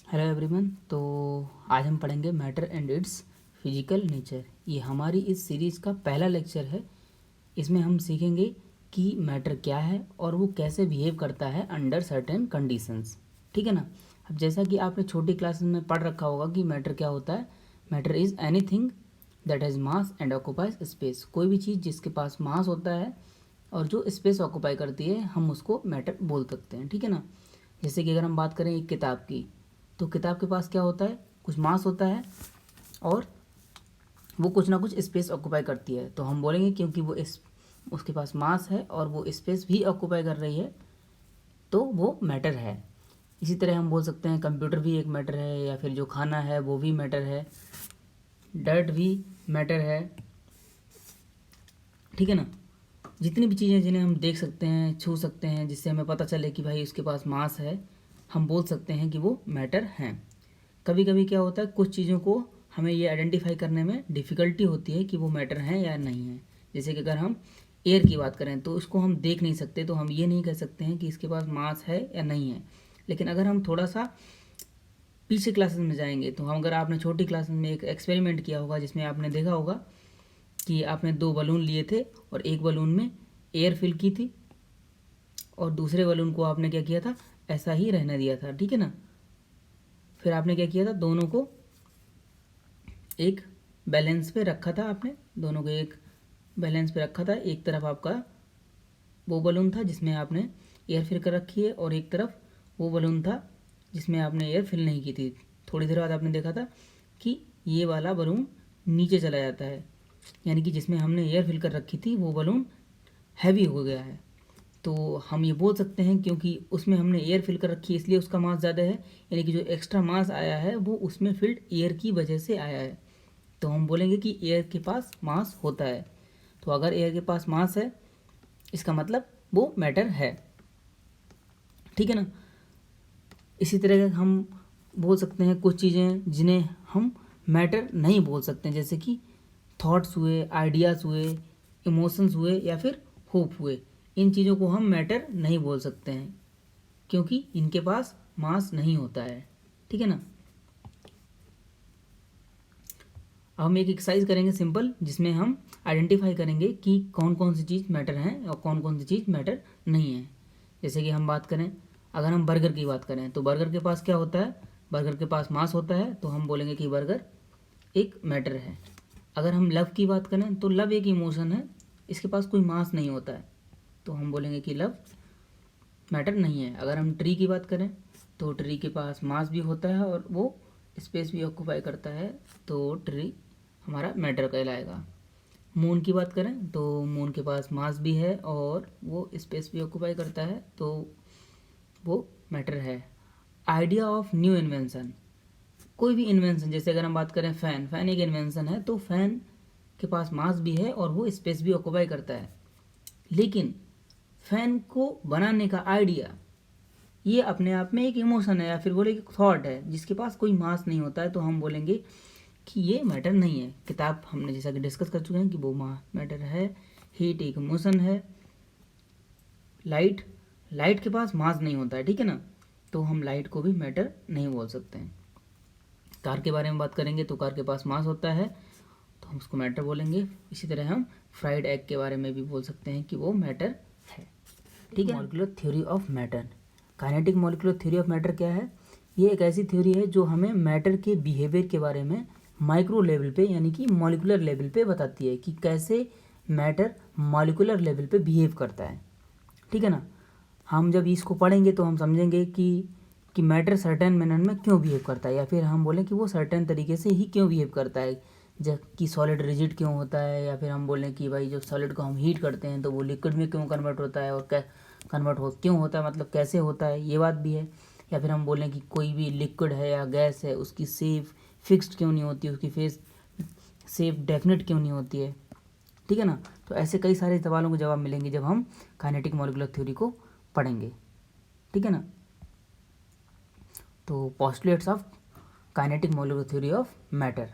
Hello everyone. तो आज हम पढ़ेंगे matter and it's physical nature. ये हमारी इस सीरीज़ का पहला लेक्चर है। इसमें हम सीखेंगे कि मैटर क्या है और वो कैसे बिहेव करता है अंडर सर्टेन कंडीशंस। ठीक है ना। अब जैसा कि आपने छोटी क्लासेस में पढ़ रखा होगा कि मैटर क्या होता है। Matter is anything that has mass and occupies space. कोई भी चीज़ जिसके पास मास होता है और जो स्पेस ऑक्यूपाई करती है, हम उसको मैटर बोल सकते हैं। ठीक है ना। जैसे कि अगर हम बात करें एक किताब की, तो किताब के पास क्या होता है, कुछ मास होता है और वो कुछ ना कुछ स्पेस ऑक्यूपाई करती है। तो हम बोलेंगे क्योंकि वो उसके पास मास है और वो स्पेस भी ऑक्यूपाई कर रही है, तो वो मैटर है। इसी तरह हम बोल सकते हैं कंप्यूटर भी एक मैटर है, या फिर जो खाना है वो भी मैटर है, डर्ट भी मैटर है। ठीक है ना। जितनी भी चीज़ें जिन्हें हम देख सकते हैं, छू सकते हैं, जिससे हमें पता चले कि भाई उसके पास मास है, हम बोल सकते हैं कि वो मैटर हैं। कभी कभी क्या होता है, कुछ चीज़ों को हमें ये आइडेंटिफाई करने में डिफ़िकल्टी होती है कि वो मैटर हैं या नहीं है। जैसे कि अगर हम एयर की बात करें तो उसको हम देख नहीं सकते, तो हम ये नहीं कह सकते हैं कि इसके पास मास है या नहीं है। लेकिन अगर हम थोड़ा सा पीछे क्लासेस में जाएंगे, तो हम अगर आपने छोटी क्लासेस में एक एक्सपेरिमेंट किया होगा जिसमें आपने देखा होगा कि आपने दो बलून लिए थे और एक बलून में एयर फिल की थी और दूसरे बलून को आपने क्या किया था, ऐसा ही रहने दिया था। ठीक है ना। फिर आपने क्या किया था, दोनों को एक बैलेंस पे रखा था। आपने दोनों को एक बैलेंस पे रखा था। एक तरफ आपका वो बलून था जिसमें आपने एयर फिल कर रखी है और एक तरफ वो बलून था जिसमें आपने एयर फिल नहीं की थी। थोड़ी देर बाद आपने देखा था कि ये वाला बलून नीचे चला जाता है, यानी कि जिसमें हमने एयर फिल कर रखी थी वो बलून हैवी हो गया है। तो हम ये बोल सकते हैं क्योंकि उसमें हमने एयर फिल कर रखी है इसलिए उसका मास ज़्यादा है, यानी कि जो एक्स्ट्रा मास आया है वो उसमें फिल्ड एयर की वजह से आया है। तो हम बोलेंगे कि एयर के पास मास होता है। तो अगर एयर के पास मास है, इसका मतलब वो मैटर है। ठीक है ना। इसी तरह हम बोल सकते हैं कुछ चीज़ें जिन्हें हम मैटर नहीं बोल सकते, जैसे कि थॉट्स हुए, आइडियाज़ हुए, इमोशंस हुए या फिर होप हुए। इन चीज़ों को हम मैटर नहीं बोल सकते हैं क्योंकि इनके पास मास नहीं होता है। ठीक है ना। अब हम एक एक्सरसाइज करेंगे सिंपल, जिसमें हम आइडेंटिफाई करेंगे कि कौन कौन सी चीज़ मैटर है और कौन कौन सी चीज़ मैटर नहीं है। जैसे कि हम बात करें, अगर हम बर्गर की बात करें तो बर्गर के पास क्या होता है, बर्गर के पास मास होता है, तो हम बोलेंगे कि बर्गर एक मैटर है। अगर हम लव की बात करें तो लव एक इमोशन है, इसके पास कोई मास नहीं होता है, तो हम बोलेंगे कि लव मैटर नहीं है। अगर हम ट्री की बात करें तो ट्री के पास मास भी होता है और वो स्पेस भी ऑक्यूपाई करता है, तो ट्री हमारा मैटर कहलाएगा। मून की बात करें तो मून के पास मास भी है और वो स्पेस भी ऑक्यूपाई करता है, तो वो मैटर है। आइडिया ऑफ न्यू इन्वेंशन, कोई भी इन्वेंशन, जैसे अगर हम बात करें फ़ैन, फ़ैन एक इन्वेंशन है, तो फ़ैन के पास मास भी है और वो स्पेस भी ऑक्यूपाई करता है। लेकिन फ़ैन को बनाने का आइडिया, ये अपने आप में एक इमोशन है या फिर बोले कि थॉट है जिसके पास कोई मास नहीं होता है, तो हम बोलेंगे कि ये मैटर नहीं है। किताब हमने जैसा कि डिस्कस कर चुके हैं कि वो मैटर है। हीट एक इमोशन है। लाइट, लाइट के पास मास नहीं होता है। ठीक है ना। तो हम लाइट को भी मैटर नहीं बोल सकते हैं। कार के बारे में बात करेंगे तो कार के पास मास होता है, तो हम उसको मैटर बोलेंगे। इसी तरह हम फ्राइड एग के बारे में भी बोल सकते हैं कि वो मैटर है। ठीक है। Molecular theory of matter, kinetic molecular theory of matter क्या है। ये एक ऐसी थ्योरी है जो हमें मैटर के बिहेवियर के बारे में माइक्रो लेवल पे, यानी कि मॉलिक्यूलर लेवल पे बताती है कि कैसे मैटर मॉलिक्यूलर लेवल पे बिहेव करता है। ठीक है ना। हम जब इसको पढ़ेंगे तो हम समझेंगे कि मैटर सर्टेन मैनर में क्यों बिहेव करता है, या फिर हम बोलें कि वो सर्टेन तरीके से ही क्यों बिहेव करता है। जब कि सॉलिड रिजिड क्यों होता है, या फिर हम बोलें कि भाई जो सॉलिड को हम हीट करते हैं तो वो लिक्विड में क्यों कन्वर्ट होता है और कन्वर्ट हो क्यों होता है, मतलब कैसे होता है, ये बात भी है। या फिर हम बोलें कि कोई भी लिक्विड है या गैस है उसकी शेप फिक्स्ड क्यों नहीं होती, उसकी फेस शेप डेफिनेट क्यों नहीं होती है। ठीक है ना। तो ऐसे कई सारे सवालों के जवाब मिलेंगे जब हम काइनेटिक मॉलिक्यूलर थ्योरी को पढ़ेंगे। ठीक है ना। तो postulates of kinetic molecular theory of matter,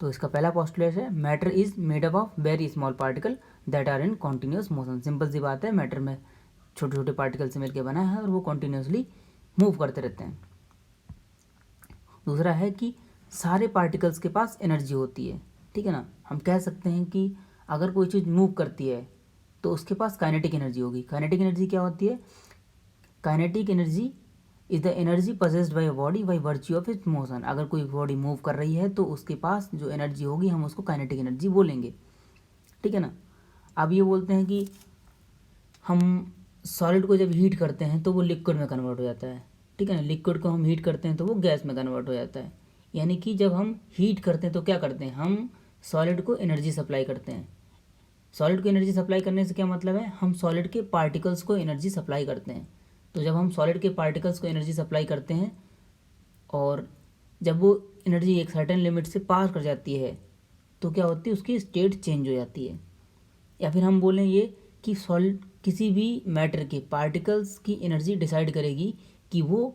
तो इसका पहला पोस्टुलेट है matter is made up of very small particle that are in continuous motion. Simple सी बात है, मैटर में छोटे छोटे पार्टिकल से मिलकर बना है और वो कॉन्टिन्यूसली मूव करते रहते हैं। दूसरा है कि सारे पार्टिकल्स के पास एनर्जी होती है, ठीक है ना। हम कह सकते हैं कि अगर कोई चीज़ मूव करती है तो उसके पास काइनेटिक एनर्जी होगी। काइनेटिक एनर्जी क्या होती है? Kinetic energy is the energy possessed bye a body by virtue of its motion. अगर कोई बॉडी मूव कर रही है तो उसके पास जो एनर्जी होगी हम उसको काइनेटिक एनर्जी बोलेंगे, ठीक है ना। अब ये बोलते हैं कि हम सॉलिड को जब हीट करते हैं तो वो लिक्विड में कन्वर्ट हो जाता है, ठीक है ना। लिक्विड को हम हीट करते हैं तो वो गैस में कन्वर्ट हो जाता है। यानी कि जब हम हीट करते हैं तो क्या करते हैं, हम सॉलिड को एनर्जी सप्लाई करते हैं। सॉलिड को एनर्जी सप्लाई करने से क्या मतलब है, हम सॉलिड के पार्टिकल्स को एनर्जी सप्लाई करते हैं। तो जब हम सॉलिड के पार्टिकल्स को एनर्जी सप्लाई करते हैं और जब वो एनर्जी एक सर्टेन लिमिट से पार कर जाती है तो क्या होती है, उसकी स्टेट चेंज हो जाती है। या फिर हम बोलें ये कि सॉलिड किसी भी मैटर के पार्टिकल्स की एनर्जी डिसाइड करेगी कि वो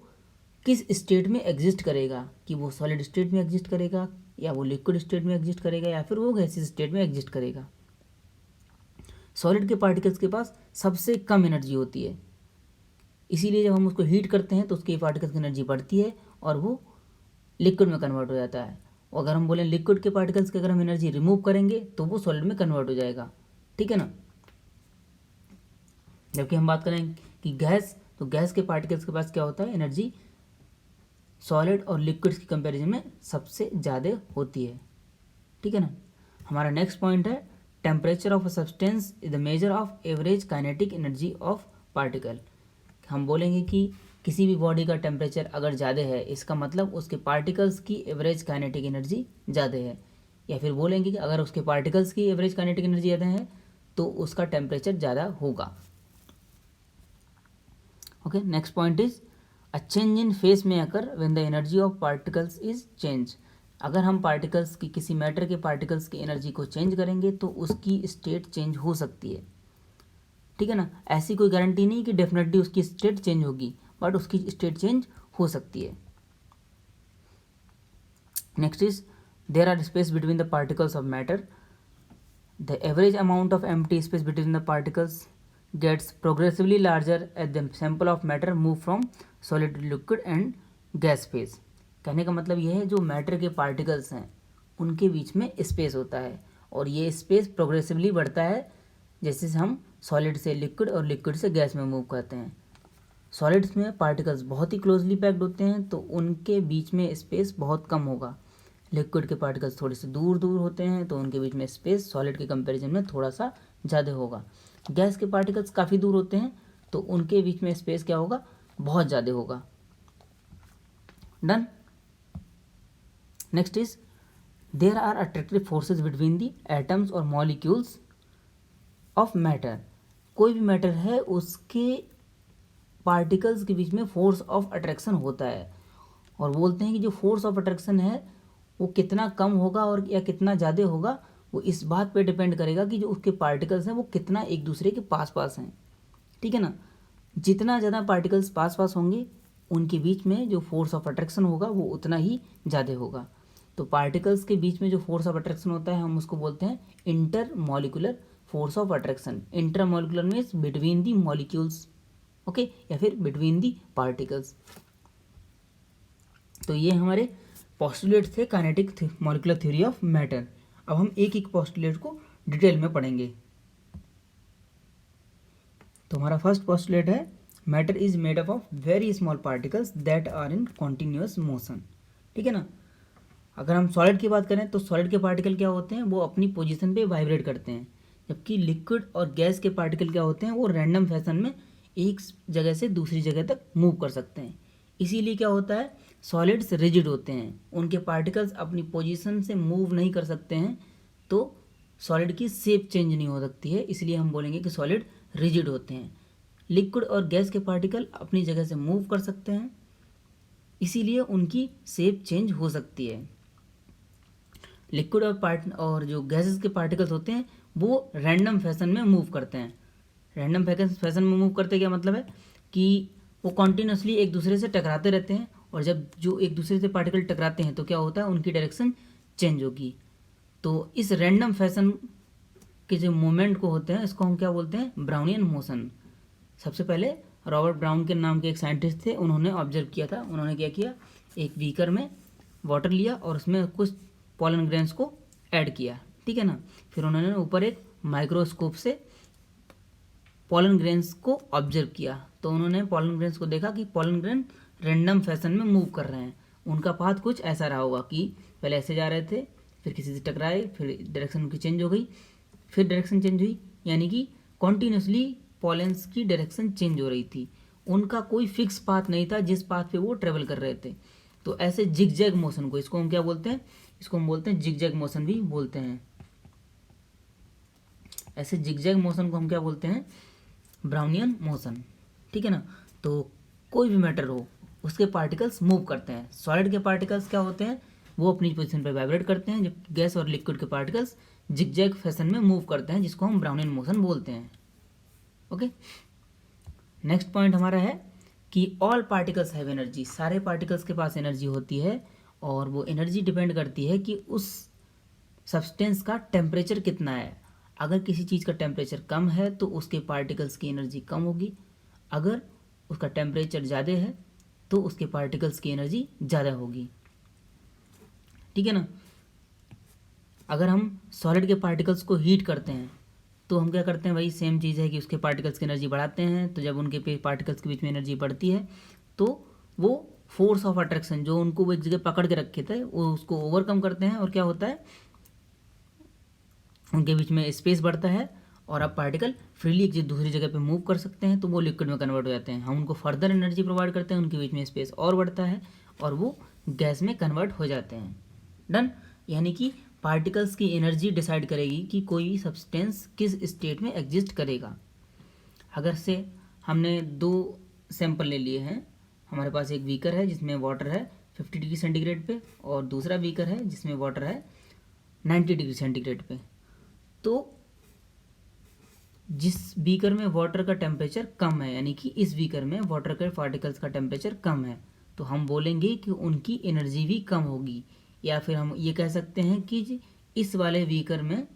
किस स्टेट में एग्जिस्ट करेगा, कि वो सॉलिड स्टेट में एग्जिस्ट करेगा या वो लिक्विड स्टेट में एग्जिस्ट करेगा या फिर वो गैसियस स्टेट में एग्जिस्ट करेगा। सॉलिड के पार्टिकल्स के पास सबसे कम एनर्जी होती है, इसीलिए जब हम उसको हीट करते हैं तो उसके पार्टिकल्स की एनर्जी बढ़ती है और वो लिक्विड में कन्वर्ट हो जाता है। और अगर हम बोलें लिक्विड के पार्टिकल्स की अगर हम एनर्जी रिमूव करेंगे तो वो सॉलिड में कन्वर्ट हो जाएगा, ठीक है ना। जबकि हम बात करें कि गैस, तो गैस के पार्टिकल्स के पास क्या होता है, एनर्जी सॉलिड और लिक्विड्स की कंपैरिजन में सबसे ज़्यादा होती है, ठीक है ना। हमारा नेक्स्ट पॉइंट है temperature of a substance is the measure of average kinetic energy of particle. हम बोलेंगे कि किसी भी बॉडी का टेम्परेचर अगर ज़्यादा है इसका मतलब उसके पार्टिकल्स की एवरेज काइनेटिक एनर्जी ज़्यादा है। या फिर बोलेंगे कि अगर उसके पार्टिकल्स की एवरेज काइनेटिक एनर्जी ज़्यादा है तो उसका टेम्परेचर ज़्यादा होगा। Okay, next point is a change in phase may occur when the energy of particles is change. अगर हम पार्टिकल्स की, किसी मैटर के पार्टिकल्स की एनर्जी को चेंज करेंगे तो उसकी स्टेट चेंज हो सकती है, ठीक है ना। ऐसी कोई गारंटी नहीं कि डेफिनेटली उसकी स्टेट चेंज होगी, बट उसकी स्टेट चेंज हो सकती है। Next is there are space between the particles of matter. The average amount of empty space between the particles gets progressively larger as the sample of matter move from solid to liquid and gas phase। कहने का मतलब यह है जो matter के particles हैं उनके बीच में स्पेस होता है और ये स्पेस प्रोग्रेसिवली बढ़ता है जैसे हम सॉलिड से लिक्विड और लिक्विड से गैस में मूव करते हैं। सॉलिड्स में पार्टिकल्स बहुत ही क्लोजली पैक्ड होते हैं तो उनके बीच में स्पेस बहुत कम होगा। लिक्विड के पार्टिकल्स थोड़े से दूर दूर होते हैं तो उनके बीच में स्पेस सॉलिड के कंपैरिजन में थोड़ा सा ज़्यादा होगा। गैस के पार्टिकल्स काफ़ी दूर होते हैं तो उनके बीच में स्पेस क्या होगा, बहुत ज़्यादा होगा। Done. Next is there are attractive forces between the atoms और मॉलिक्यूल्स ऑफ मैटर। कोई भी मैटर है उसके पार्टिकल्स के बीच में फोर्स ऑफ अट्रैक्शन होता है और बोलते हैं कि जो फोर्स ऑफ अट्रैक्शन है वो कितना कम होगा और या कितना ज़्यादा होगा वो इस बात पे डिपेंड करेगा कि जो उसके पार्टिकल्स हैं वो कितना एक दूसरे के पास पास हैं, ठीक है ना। जितना ज़्यादा पार्टिकल्स पास पास होंगे उनके बीच में जो फोर्स ऑफ अट्रैक्शन होगा वो उतना ही ज़्यादा होगा। तो पार्टिकल्स के बीच में जो फोर्स ऑफ अट्रैक्शन होता है हम उसको बोलते हैं inter molecular force of attraction. Inter molecular means between the molecules, okay, या फिर बिटवीन दी पार्टिकल्स। तो ये हमारे पोस्टुलेट थे kinetic molecular theory of matter. अब हम एक एक पोस्टुलेट को डिटेल में पढ़ेंगे। तो हमारा फर्स्ट पोस्टुलेट है matter is made up of very small particles that are in continuous motion, ठीक है ना। अगर हम सॉलिड की बात करें तो सॉलिड के पार्टिकल क्या होते हैं, वो अपनी पोजीशन पे वाइब्रेट करते हैं, जबकि लिक्विड और गैस के पार्टिकल क्या होते हैं, वो रैंडम फैशन में एक जगह से दूसरी जगह तक मूव कर सकते हैं। इसीलिए क्या होता है, सॉलिड्स रिजिड होते हैं, उनके पार्टिकल्स अपनी पोजीशन से मूव नहीं कर सकते हैं तो सॉलिड की शेप चेंज नहीं हो सकती है, इसलिए हम बोलेंगे कि सॉलिड रिजिड होते हैं। लिक्विड और गैस के पार्टिकल अपनी जगह से मूव कर सकते हैं, इसीलिए उनकी शेप चेंज हो सकती है। लिक्विड और जो गैसेस के पार्टिकल्स होते हैं वो रैंडम फैशन में मूव करते हैं। रैंडम फैशन में मूव करते क्या मतलब है कि वो कॉन्टीन्यूसली एक दूसरे से टकराते रहते हैं और जब जो एक दूसरे से पार्टिकल टकराते हैं तो क्या होता है, उनकी डायरेक्शन चेंज होगी। तो इस रैंडम फैशन के जो मूवमेंट को होते हैं इसको हम क्या बोलते हैं, ब्राउनियन मोशन। सबसे पहले रॉबर्ट ब्राउन के नाम के एक साइंटिस्ट थे, उन्होंने ऑब्जर्व किया था। उन्होंने क्या किया, एक बीकर में वाटर लिया और उसमें कुछ पॉलन ग्रेन्स को ऐड किया, ठीक है ना। फिर उन्होंने ऊपर एक माइक्रोस्कोप से पॉलन ग्रेन्स को ऑब्जर्व किया, तो उन्होंने पॉलन ग्रेन्स को देखा कि पॉलन ग्रेन रैंडम फैशन में मूव कर रहे हैं। उनका पाथ कुछ ऐसा रहा होगा कि पहले ऐसे जा रहे थे, फिर किसी से टकराए, फिर डायरेक्शन उनकी चेंज हो गई, फिर डायरेक्शन चेंज हुई, यानी कि कॉन्टीन्यूसली पॉलेंस की डायरेक्शन चेंज हो रही थी। उनका कोई फिक्स पाथ नहीं था जिस पाथ पे वो ट्रेवल कर रहे थे। तो ऐसे जिगजैग मोशन को, इसको हम क्या बोलते हैं, इसको हम बोलते हैं जिगजैग मोशन भी बोलते हैं। ऐसे जिगजैग मोशन को हम क्या बोलते हैं, ब्राउनियन मोशन, ठीक है ना। तो कोई भी मैटर हो उसके पार्टिकल्स मूव करते हैं। सॉलिड के पार्टिकल्स क्या होते हैं, वो अपनी पोजीशन पर वाइब्रेट करते हैं, जबकि गैस और लिक्विड के पार्टिकल्स जिगजैग फैशन में मूव करते हैं, जिसको हम ब्राउनियन मोशन बोलते हैं। ओके, नेक्स्ट पॉइंट हमारा है कि ऑल पार्टिकल्स हैव एनर्जी। सारे पार्टिकल्स के पास एनर्जी होती है और वो एनर्जी डिपेंड करती है कि उस सब्सटेंस का टेम्परेचर कितना है। अगर किसी चीज़ का टेम्परेचर कम है तो उसके पार्टिकल्स की एनर्जी कम होगी, अगर उसका टेम्परेचर ज़्यादा है तो उसके पार्टिकल्स की एनर्जी ज़्यादा होगी, ठीक है ना। अगर हम सॉलिड के पार्टिकल्स को हीट करते हैं तो हम क्या करते हैं, वही सेम चीज़ है कि उसके पार्टिकल्स की एनर्जी बढ़ाते हैं। तो जब उनके पार्टिकल्स के बीच में एनर्जी बढ़ती है तो वो फोर्स ऑफ अट्रैक्शन जो उनको वो एक जगह पकड़ के रखे थे वो उसको ओवरकम करते हैं, और क्या होता है, उनके बीच में स्पेस बढ़ता है और अब पार्टिकल फ्रीली एक दूसरी जगह पे मूव कर सकते हैं, तो वो लिक्विड में कन्वर्ट हो जाते हैं। हम उनको फर्दर एनर्जी प्रोवाइड करते हैं, उनके बीच में स्पेस और बढ़ता है और वो गैस में कन्वर्ट हो जाते हैं। डन। यानी कि पार्टिकल्स की एनर्जी डिसाइड करेगी कि कोई सब्सटेंस किस स्टेट में एग्जिस्ट करेगा। अगर से हमने दो सैंपल ले लिए हैं, हमारे पास एक बीकर है जिसमें वाटर है 50 डिग्री सेंटीग्रेड पे और दूसरा बीकर है जिसमें वाटर है 90 डिग्री सेंटीग्रेड पे। तो जिस बीकर में वाटर का टेम्परेचर कम है, यानी कि इस बीकर में वाटर के पार्टिकल्स का टेम्परेचर कम है, तो हम बोलेंगे कि उनकी एनर्जी भी कम होगी। या फिर हम ये कह सकते हैं कि इस वाले बीकर में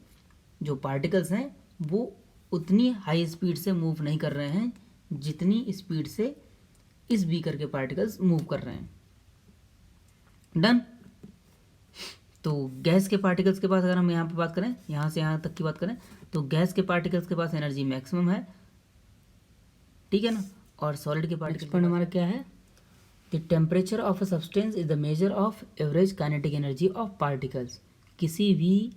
जो पार्टिकल्स हैं वो उतनी हाई स्पीड से मूव नहीं कर रहे हैं जितनी स्पीड से इस बीकर के पार्टिकल्स मूव कर रहे हैं। डन। तो गैस के पार्टिकल्स के पास अगर हम यहाँ पे बात करें, यहाँ से यहाँ तक की बात करें, तो गैस के पार्टिकल्स के पास एनर्जी मैक्सिमम है, ठीक है ना। और सॉलिड के पार्टिकल्स पॉइंट हमारा क्या है, the temperature of a substance is the measure of average kinetic energy of particles. किसी भी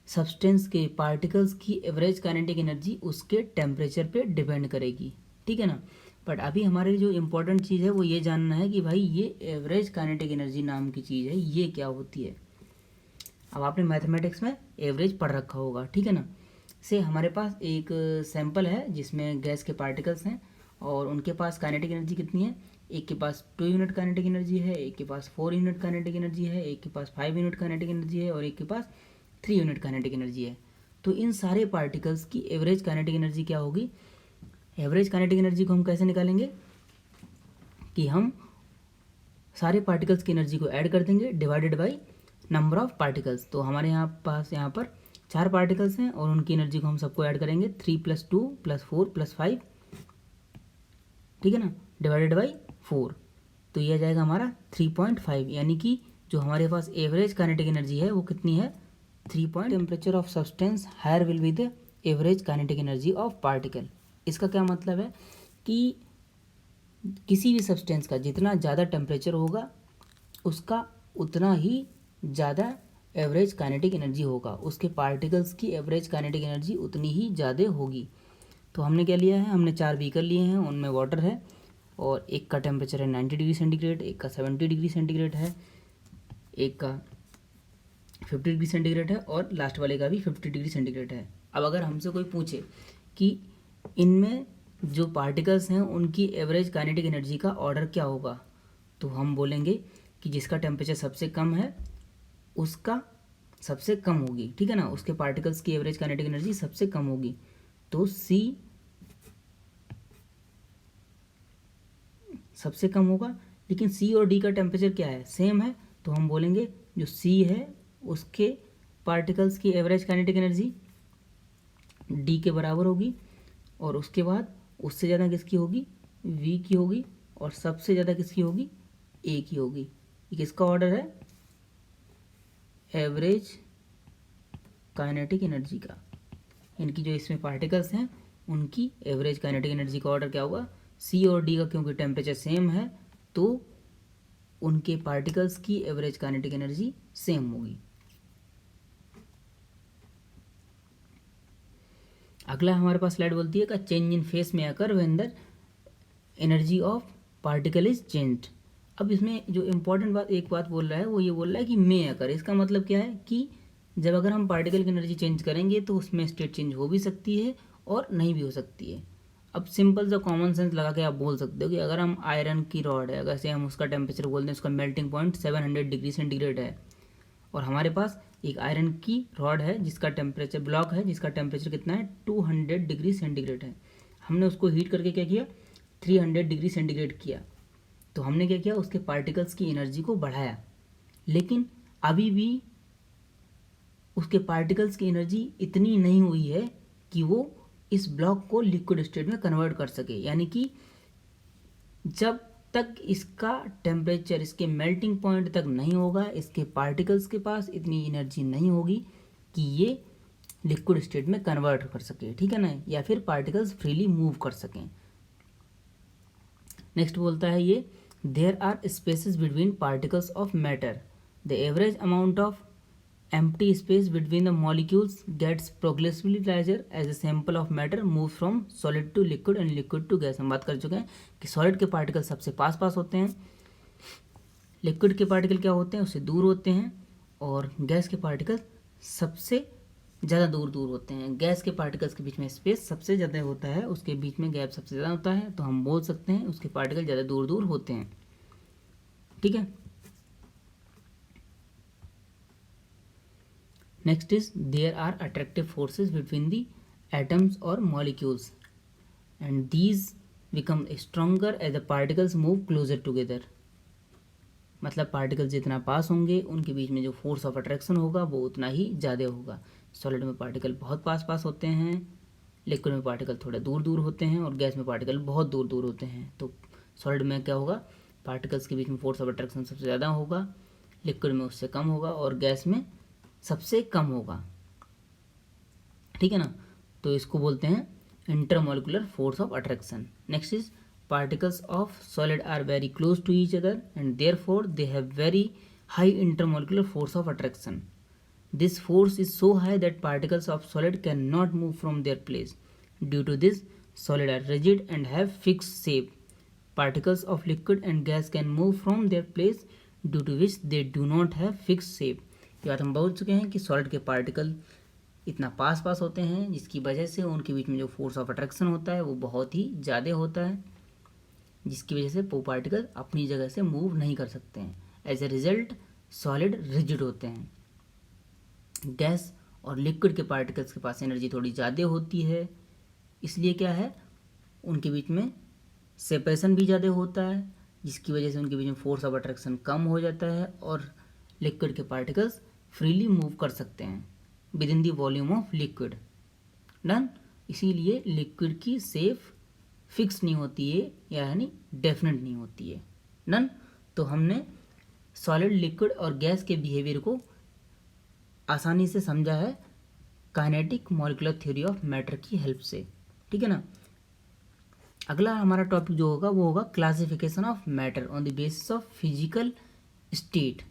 सब्सटेंस के पार्टिकल्स की एवरेज काइनेटिक एनर्जी उसके टेम्परेचर पे डिपेंड करेगी, ठीक है ना। बट अभी हमारे जो इम्पोर्टेंट चीज़ है वो ये जानना है कि भाई ये एवरेज काइनेटिक एनर्जी नाम की चीज़ है, ये क्या होती है। अब आपने मैथमेटिक्स में एवरेज पढ़ रखा होगा, ठीक है ना। से हमारे पास एक सैंपल है जिसमें गैस के पार्टिकल्स हैं और उनके पास काइनेटिक एनर्जी कितनी है, एक के पास 2 यूनिट काइनेटिक एनर्जी है, एक के पास 4 यूनिट काइनेटिक एनर्जी है, एक के पास 5 यूनिट काइनेटिक एनर्जी है और एक के पास 3 यूनिट काइनेटिक एनर्जी है। तो इन सारे पार्टिकल्स की एवरेज काइनेटिक एनर्जी क्या होगी। एवरेज काइनेटिक एनर्जी को हम कैसे निकालेंगे कि हम सारे पार्टिकल्स की एनर्जी को ऐड कर देंगे divided by number of particles. तो हमारे यहाँ पर 4 पार्टिकल्स हैं और उनकी एनर्जी को हम सबको ऐड करेंगे 3 + 2 + 4 + 5, ठीक है ना, डिवाइडेड बाई 4। तो ये आ जाएगा हमारा 3.5, यानी कि जो हमारे पास एवरेज काइनेटिक एनर्जी है वो कितनी है 3. Temperature of substance higher will be the average kinetic energy of particle. इसका क्या मतलब है कि किसी भी सब्सटेंस का जितना ज़्यादा टेम्परेचर होगा उसका उतना ही ज़्यादा एवरेज काइनेटिक एनर्जी होगा, उसके पार्टिकल्स की एवरेज काइनेटिक एनर्जी उतनी ही ज़्यादा होगी। तो हमने क्या लिया है, हमने 4 बीकर लिए हैं, उनमें वाटर है और एक का टेम्परेचर है 90 डिग्री सेंटीग्रेड, एक का 70 डिग्री सेंटीग्रेड है, एक का 50 डिग्री सेंटीग्रेड है और लास्ट वाले का भी 50 डिग्री सेंटीग्रेड है। अब अगर हमसे कोई पूछे कि इनमें जो पार्टिकल्स हैं उनकी एवरेज काइनेटिक एनर्जी का ऑर्डर क्या होगा, तो हम बोलेंगे कि जिसका टेम्परेचर सबसे कम है उसका सबसे कम होगी, ठीक है ना, उसके पार्टिकल्स की एवरेज काइनेटिक एनर्जी सबसे कम होगी। तो सी सबसे कम होगा, लेकिन सी और डी का टेम्परेचर क्या है, सेम है, तो हम बोलेंगे जो सी है उसके पार्टिकल्स की एवरेज काइनेटिक एनर्जी डी के बराबर होगी और उसके बाद उससे ज़्यादा किसकी होगी, वी की होगी और सबसे ज़्यादा किसकी होगी, ए की होगी, ये किसका ऑर्डर है? एवरेज काइनेटिक एनर्जी का। इनकी जो इसमें पार्टिकल्स हैं उनकी एवरेज काइनेटिक एनर्जी का ऑर्डर क्या होगा? सी और डी का, क्योंकि टेम्परेचर सेम है तो उनके पार्टिकल्स की एवरेज काइनेटिक एनर्जी सेम होगी। अगला हमारे पास स्लाइड बोलती है का change in phase may occur when the energy of particle is changed. अब इसमें जो इम्पोर्टेंट बात एक बात बोल रहा है वो ये बोल रहा है कि में अकर। इसका मतलब क्या है कि जब अगर हम पार्टिकल की एनर्जी चेंज करेंगे तो उसमें स्टेट चेंज हो भी सकती है और नहीं भी हो सकती है। अब सिंपल सा कॉमन सेंस लगा के आप बोल सकते हो कि अगर हम आयरन की रॉड है, अगर से हम उसका टेम्परेचर बोल दें, उसका मेल्टिंग पॉइंट 700 डिग्री सेंटीग्रेड है और हमारे पास एक आयरन की रॉड है जिसका टेम्परेचर, ब्लॉक है जिसका टेम्परेचर कितना है 200 डिग्री सेंटीग्रेड है। हमने उसको हीट करके क्या किया 300 डिग्री सेंटीग्रेड किया, तो हमने क्या किया उसके पार्टिकल्स की एनर्जी को बढ़ाया, लेकिन अभी भी उसके पार्टिकल्स की एनर्जी इतनी नहीं हुई है कि वो इस ब्लॉक को लिक्विड स्टेट में कन्वर्ट कर सके। यानी कि जब तक इसका टेम्परेचर इसके मेल्टिंग पॉइंट तक नहीं होगा, इसके पार्टिकल्स के पास इतनी एनर्जी नहीं होगी कि ये लिक्विड स्टेट में कन्वर्ट कर सके, ठीक है ना, या फिर पार्टिकल्स फ्रीली मूव कर सकें। नेक्स्ट बोलता है ये there are spaces between particles of matter, the average amount of empty space between the molecules gets progressively larger as a sample of matter moves from solid to liquid and liquid to gas। हम बात कर चुके हैं कि solid के particle सबसे पास पास होते हैं, लिक्विड के पार्टिकल क्या होते हैं उससे दूर होते हैं, और गैस के पार्टिकल सबसे ज़्यादा दूर दूर होते हैं। गैस के पार्टिकल्स के बीच में स्पेस सबसे ज़्यादा होता है, उसके बीच में गैप सबसे ज़्यादा होता है, तो हम बोल सकते हैं उसके पार्टिकल ज़्यादा दूर दूर होते हैं, ठीक है। Next is there are attractive forces between the atoms or molecules and these become stronger as the particles move closer together। मतलब पार्टिकल्स जितना पास होंगे उनके बीच में जो फोर्स ऑफ अट्रैक्शन होगा वो उतना ही ज़्यादा होगा। सॉलिड में पार्टिकल बहुत पास पास होते हैं, लिक्विड में पार्टिकल थोड़ा दूर दूर होते हैं और गैस में पार्टिकल बहुत दूर दूर होते हैं। तो सॉलिड में क्या होगा पार्टिकल्स के बीच में फोर्स ऑफ अट्रैक्शन सबसे ज़्यादा होगा, लिक्विड में उससे कम होगा और गैस में सबसे कम होगा, ठीक है ना। तो इसको बोलते हैं intermolecular force of attraction. Next is particles of solid are very close to each other and therefore they have very high intermolecular force of attraction. This force is so high that particles of solid can not move from their place. Due to this solid are rigid and have fix shape. Particles of liquid and gas can move from their place due to which they do not have fix shape. ये बात हम बोल चुके हैं कि solid के particle इतना पास पास होते हैं जिसकी वजह से उनके बीच में जो फोर्स ऑफ अट्रैक्शन होता है वो बहुत ही ज़्यादा होता है, जिसकी वजह से वो पार्टिकल अपनी जगह से मूव नहीं कर सकते हैं। As a result solid rigid होते हैं। गैस और लिक्विड के पार्टिकल्स के पास एनर्जी थोड़ी ज़्यादा होती है, इसलिए क्या है उनके बीच में सेपरेशन भी ज़्यादा होता है, जिसकी वजह से उनके बीच में फोर्स ऑफ अट्रैक्शन कम हो जाता है और लिक्विड के पार्टिकल्स फ्रीली मूव कर सकते हैं with in the volume of liquid. Done. इसीलिए लिक्विड की शेप फिक्स नहीं होती है, यानी डेफिनेट नहीं होती है। डन। तो हमने सॉलिड, लिक्विड और गैस के बिहेवियर को आसानी से समझा है kinetic molecular theory of matter की हेल्प से, ठीक है ना। अगला हमारा टॉपिक जो होगा वो होगा classification of matter on the basis of physical state,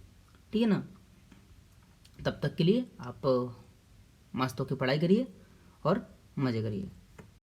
ठीक है ना। तब तक के लिए आप मस्त होकर पढ़ाई करिए और मज़े करिए।